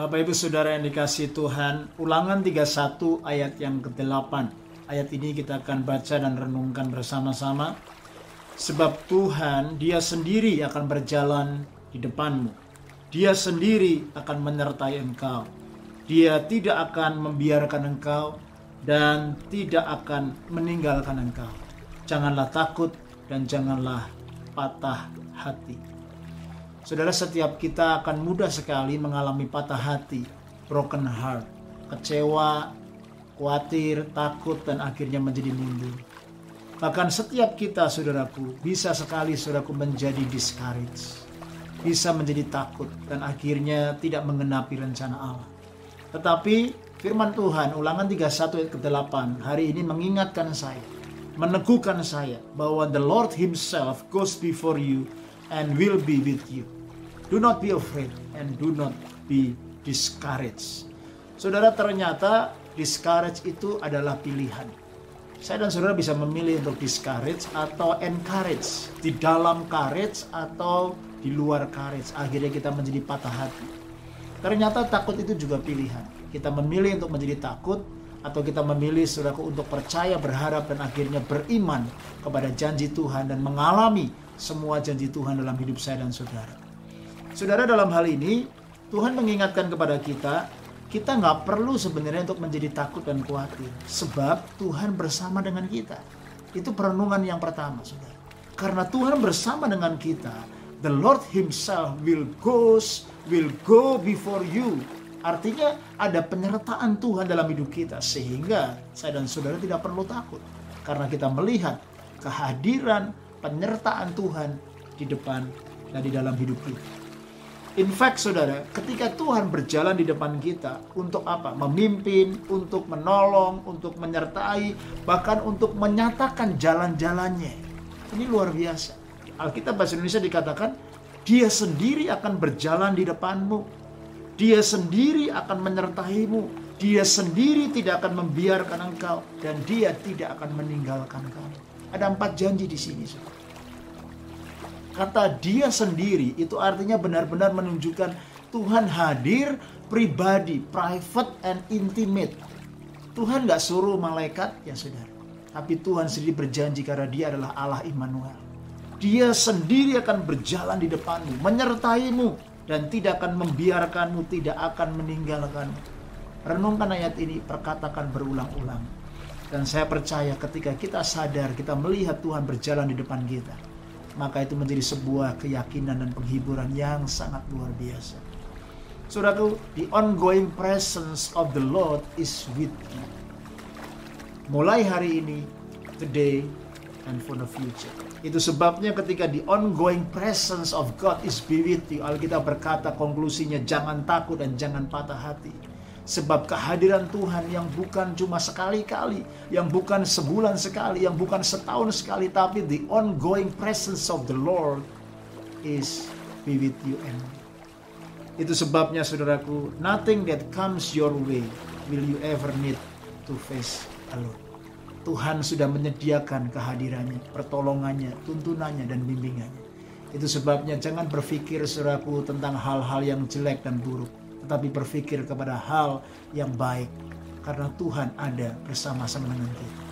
Bapak Ibu Saudara yang dikasihi Tuhan, Ulangan 31 ayat yang ke-8. Ayat ini kita akan baca dan renungkan bersama-sama. Sebab Tuhan, Dia sendiri akan berjalan di depanmu. Dia sendiri akan menyertai engkau. Dia tidak akan membiarkan engkau dan tidak akan meninggalkan engkau. Janganlah takut dan janganlah patah hati. Saudara, setiap kita akan mudah sekali mengalami patah hati, broken heart, kecewa, khawatir, takut, dan akhirnya menjadi mundur. Bahkan setiap kita, saudaraku, bisa sekali saudaraku menjadi discouraged, bisa menjadi takut, dan akhirnya tidak mengenapi rencana Allah. Tetapi firman Tuhan, Ulangan 31 ayat ke-8, hari ini mengingatkan saya, meneguhkan saya, bahwa the Lord Himself goes before you and will be with you. Do not be afraid and do not be discouraged. Saudara, ternyata discouraged itu adalah pilihan. Saya dan saudara bisa memilih untuk discourage atau encourage, di dalam courage atau di luar courage. Akhirnya kita menjadi patah hati. Ternyata takut itu juga pilihan. Kita memilih untuk menjadi takut, atau kita memilih saudaraku untuk percaya, berharap, dan akhirnya beriman kepada janji Tuhan dan mengalami semua janji Tuhan dalam hidup saya dan saudara. Saudara, dalam hal ini Tuhan mengingatkan kepada kita nggak perlu sebenarnya untuk menjadi takut dan khawatir, sebab Tuhan bersama dengan kita. Itu perenungan yang pertama, saudara. Karena Tuhan bersama dengan kita, the Lord Himself will go before you. Artinya ada penyertaan Tuhan dalam hidup kita, sehingga saya dan saudara tidak perlu takut, karena kita melihat kehadiran penyertaan Tuhan di depan dan di dalam hidup kita. In fact, saudara, ketika Tuhan berjalan di depan kita, untuk apa? Memimpin, untuk menolong, untuk menyertai, bahkan untuk menyatakan jalan-jalannya. Ini luar biasa. Alkitab Bahasa Indonesia dikatakan, Dia sendiri akan berjalan di depanmu. Dia sendiri akan menyertaimu. Dia sendiri tidak akan membiarkan engkau. Dan Dia tidak akan meninggalkan kamu. Ada 4 janji di sini, saudara. Kata Dia sendiri itu artinya benar-benar menunjukkan Tuhan hadir pribadi, private and intimate. Tuhan gak suruh malaikat, ya saudara. Tapi Tuhan sendiri berjanji karena Dia adalah Allah Immanuel. Dia sendiri akan berjalan di depanmu, menyertaimu, dan tidak akan membiarkanmu, tidak akan meninggalkanmu. Renungkan ayat ini, perkatakan berulang-ulang. Dan saya percaya ketika kita sadar, kita melihat Tuhan berjalan di depan kita, maka itu menjadi sebuah keyakinan dan penghiburan yang sangat luar biasa. Saudaraku, the ongoing presence of the Lord is with you. Mulai hari ini, today, and for the future. Itu sebabnya ketika the ongoing presence of God is be with you, Alkitab berkata konklusinya, jangan takut dan jangan patah hati. Sebab kehadiran Tuhan yang bukan cuma sekali-kali, yang bukan sebulan sekali, yang bukan setahun sekali, tapi the ongoing presence of the Lord is be with you and me. Itu sebabnya, saudaraku, nothing that comes your way will you ever need to face alone. Tuhan sudah menyediakan kehadirannya, pertolongannya, tuntunannya, dan bimbingannya. Itu sebabnya jangan berpikir, saudaraku, tentang hal-hal yang jelek dan buruk, tetapi berpikir kepada hal yang baik, karena Tuhan ada bersama-sama dengan kita.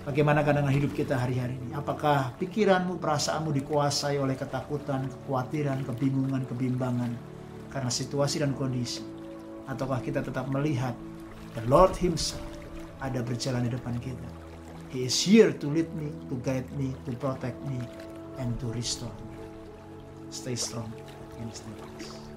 Bagaimana dengan hidup kita hari-hari ini? Apakah pikiranmu, perasaanmu dikuasai oleh ketakutan, kekhawatiran, kebingungan, kebimbangan karena situasi dan kondisi? Ataukah kita tetap melihat the Lord Himself ada berjalan di depan kita? He is here to lead me, to guide me, to protect me, and to restore me. Stay strong and stay blessed.